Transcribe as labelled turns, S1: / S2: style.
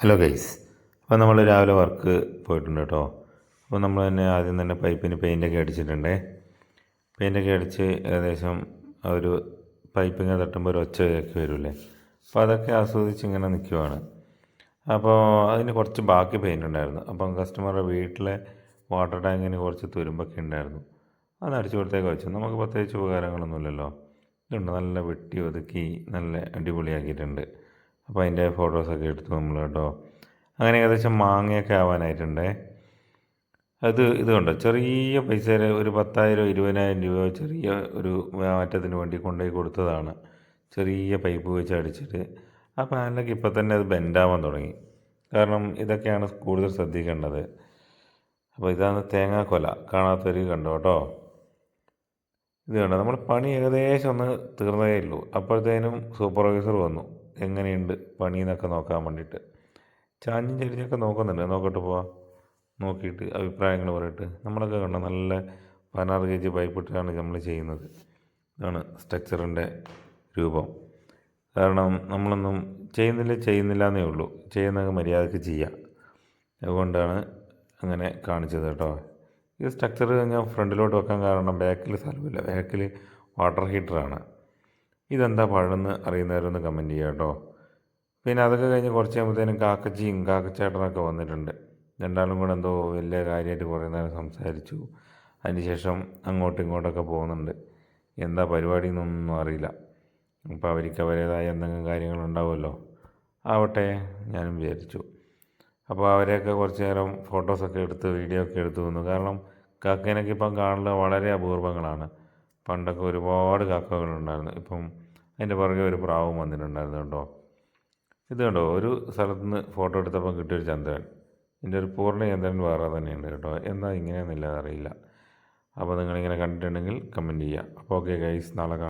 S1: Hello guys, അപ്പോൾ നമ്മൾ രാവിലെ വർക്ക് പോയിട്ടുണ്ട് കേട്ടോ. അപ്പോൾ നമ്മൾ ആദ്യം തന്നെ പൈപ്പിന് പെയിൻ്റൊക്കെ അടിച്ചിട്ടുണ്ട്. പെയിൻ്റൊക്കെ അടിച്ച് ഏകദേശം ഒരു പൈപ്പിങ്ങനെ തട്ടുമ്പോൾ ഒരു ഒച്ച കേൾക്ക് വരില്ലേ, അപ്പോൾ അതൊക്കെ ആസ്വദിച്ച് ഇങ്ങനെ നിൽക്കുവാണ്. അപ്പോൾ അതിന് കുറച്ച് ബാക്കി പെയിൻ്റ് ഉണ്ടായിരുന്നു. അപ്പം കസ്റ്റമറുടെ വീട്ടിലെ വാട്ടർ ടാങ്കിന് കുറച്ച് തുരുമ്പൊക്കെ ഉണ്ടായിരുന്നു. അത് അടിച്ചു കൊടുത്തേക്ക് വെച്ചു. നമുക്ക് പ്രത്യേകിച്ച് ഉപകാരങ്ങളൊന്നുമില്ലല്ലോ. ഇതുണ്ട്, നല്ല വെട്ടി ഒതുക്കി നല്ല അടിപൊളിയാക്കിയിട്ടുണ്ട്. അപ്പോൾ അതിൻ്റെ ഫോട്ടോസൊക്കെ എടുത്തു നമ്മൾ കേട്ടോ. അങ്ങനെ ഏകദേശം മാങ്ങയൊക്കെ ആവാനായിട്ടുണ്ടേ. ഇത് കണ്ടോ, ചെറിയ പൈസ, ഒരു 10,000 20,000 രൂപ ചെറിയ ഒരു മാറ്റത്തിന് വേണ്ടി കൊണ്ടുപോയി കൊടുത്തതാണ്. ചെറിയ പൈപ്പ് വെച്ച് അടിച്ചിട്ട് ആ പാനലൊക്കെ ഇപ്പം തന്നെ അത് ബെൻഡാവാൻ തുടങ്ങി. കാരണം ഇതൊക്കെയാണ് കൂടുതൽ ശ്രദ്ധിക്കേണ്ടത്. അപ്പോൾ ഇതാണ് തേങ്ങാക്കൊല, കാണാത്തവർ കണ്ടോ കേട്ടോ. ഇത് കണ്ടോ, നമ്മൾ പണി ഏകദേശം ഒന്ന് തീർന്നതേ ഉള്ളൂ. അപ്പോഴത്തേനും സൂപ്പർവൈസർ വന്നു, എങ്ങനെയുണ്ട് പണി എന്നൊക്കെ നോക്കാൻ വേണ്ടിയിട്ട്. ചാഞ്ഞും ചെരിഞ്ഞൊക്കെ നോക്കുന്നുണ്ട്. നോക്കട്ടെ പോവാം, നോക്കിയിട്ട് അഭിപ്രായങ്ങൾ പറയട്ടെ. നമ്മളൊക്കെ കണ്ടോ, നല്ല 16 kg പൈപ്പിട്ടാണ് നമ്മൾ ചെയ്യുന്നത്. ഇതാണ് സ്ട്രക്ചറിൻ്റെ രൂപം. കാരണം നമ്മളൊന്നും ചെയ്യുന്നില്ല എന്നേ ഉള്ളൂ, ചെയ്യുന്നത് മര്യാദയ്ക്ക് ചെയ്യാം. അതുകൊണ്ടാണ് അങ്ങനെ കാണിച്ചത് കേട്ടോ. ഈ സ്ട്രക്ചർ ഞാൻ ഫ്രണ്ടിലോട്ട് വെക്കാൻ കാരണം ബാക്കിൽ സ്ഥലമില്ല, ബാക്കിൽ വാട്ടർ ഹീറ്ററാണ്. ഇതെന്താ പഴമെന്ന് അറിയുന്നവരൊന്ന് കമൻറ്റ് ചെയ്യുക കേട്ടോ. പിന്നെ അതൊക്കെ കഴിഞ്ഞ് കുറച്ച് കഴിയുമ്പോഴത്തേനും കാക്കച്ചേട്ടനൊക്കെ വന്നിട്ടുണ്ട്. രണ്ടാളും കൂടെ എന്തോ വലിയ കാര്യമായിട്ട് കുറേ നേരം സംസാരിച്ചു. അതിനുശേഷം അങ്ങോട്ടും ഇങ്ങോട്ടൊക്കെ പോകുന്നുണ്ട്. എന്താ പരിപാടി എന്നൊന്നും അറിയില്ല. അപ്പോൾ അവർക്ക് അവരുടേതായ എന്തെങ്കിലും കാര്യങ്ങളുണ്ടാവുമല്ലോ, ആവട്ടെ ഞാനും വിചാരിച്ചു. അപ്പോൾ അവരെയൊക്കെ കുറച്ച് നേരം ഫോട്ടോസൊക്കെ എടുത്ത് വീഡിയോ ഒക്കെ എടുത്തു വന്നു. കാരണം കാക്കേനൊക്കെ ഇപ്പം കാണുന്നത് വളരെ അപൂർവങ്ങളാണ്. പണ്ടൊക്കെ ഒരുപാട് കാക്കകളുണ്ടായിരുന്നു. ഇപ്പം അതിൻ്റെ പുറകെ ഒരു പ്രാവും വന്നിട്ടുണ്ടായിരുന്നു കേട്ടോ. ഇത് കണ്ടോ, ഒരു സ്ഥലത്ത് നിന്ന് ഫോട്ടോ എടുത്തപ്പോൾ കിട്ടിയൊരു ചന്ദ്രൻ. ഇതിൻ്റെ ഒരു പൂർണ്ണ ചന്ദ്രൻ വേറെ തന്നെയുണ്ട് കേട്ടോ. എന്നാൽ ഇങ്ങനെയൊന്നുമില്ല അറിയില്ല. അപ്പോൾ നിങ്ങളിങ്ങനെ കണ്ടിട്ടുണ്ടെങ്കിൽ കമൻറ്റ് ചെയ്യുക. അപ്പോൾ ഓക്കെ ഗൈസ്, നാളെ കാണാം.